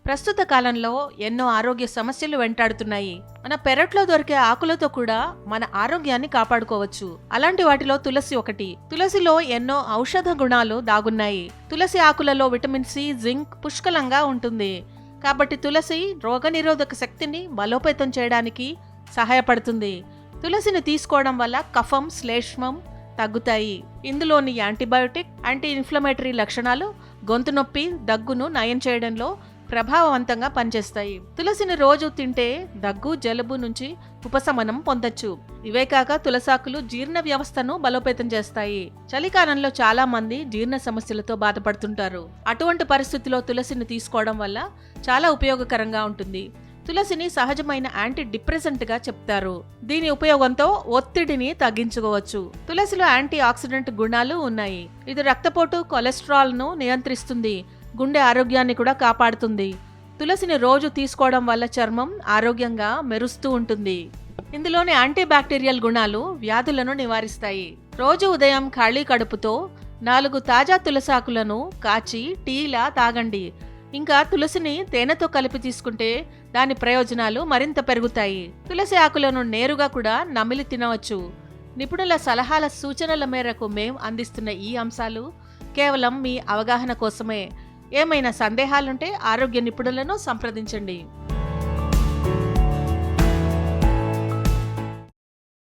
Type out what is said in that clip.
ప్రస్తుత కాలంలో ఎన్నో ఆరోగ్య సమస్యలు వెంటాడుతున్నాయి. మన పెరట్లో దొరికే ఆకులతో కూడా మన ఆరోగ్యాన్ని కాపాడుకోవచ్చు. అలాంటి వాటిలో తులసి ఒకటి. తులసిలో ఎన్నో ఔషధ గుణాలు దాగున్నాయి. తులసి ఆకులలో విటమిన్ సి, జింక్ పుష్కలంగా ఉంటుంది. కాబట్టి తులసి రోగనిరోధక శక్తిని బలోపేతం చేయడానికి సహాయపడుతుంది. తులసిని తీసుకోవడం వల్ల కఫం, శ్లేష్మం తగ్గుతాయి. ఇందులోని యాంటీబయోటిక్, యాంటీ ఇన్ఫ్లమేటరీ లక్షణాలు గొంతు నొప్పి, దగ్గును నయం చేయడంలో ప్రభావవంతంగా పనిచేస్తాయి. తులసిని రోజు తింటే దగ్గు, జలుబు నుంచి ఉపశమనం పొందొచ్చు. ఇవే కాక తులసాకులు జీర్ణ వ్యవస్థను బలోపేతం చేస్తాయి. చలికాలంలో చాలా మంది జీర్ణ సమస్యలతో బాధపడుతుంటారు. అటువంటి పరిస్థితిలో తులసిని తీసుకోవడం వల్ల చాలా ఉపయోగకరంగా ఉంటుంది. తులసిని సహజమైన యాంటీ డిప్రెసెంట్ గా చెప్తారు. దీని ఉపయోగంతో ఒత్తిడిని తగ్గించుకోవచ్చు. తులసిలో యాంటీ ఆక్సిడెంట్ గుణాలు ఉన్నాయి. ఇది రక్తపోటు, కొలెస్ట్రాల్ ను నియంత్రిస్తుంది. గుండె ఆరోగ్యాన్ని కూడా కాపాడుతుంది. తులసిని రోజు తీసుకోవడం వల్ల చర్మం ఆరోగ్యంగా మెరుస్తూ ఉంటుంది. ఇందులోని యాంటీ బ్యాక్టీరియల్ గుణాలు వ్యాధులను నివారిస్తాయి. రోజు ఉదయం ఖాళీ కడుపుతో 4 తాజా తులసాకులను కాచి టీలా తాగండి. ఇంకా తులసిని తేనెతో కలిపి తీసుకుంటే దాని ప్రయోజనాలు మరింత పెరుగుతాయి. తులసి ఆకులను నేరుగా కూడా నమిలి తినవచ్చు. నిపుణుల సలహాల సూచనల మేరకు మేం అందిస్తున్న ఈ అంశాలు కేవలం మీ అవగాహన కోసమే. ఏమైనా సందేహాలుంటే ఆరోగ్య నిపుణులను సంప్రదించండి.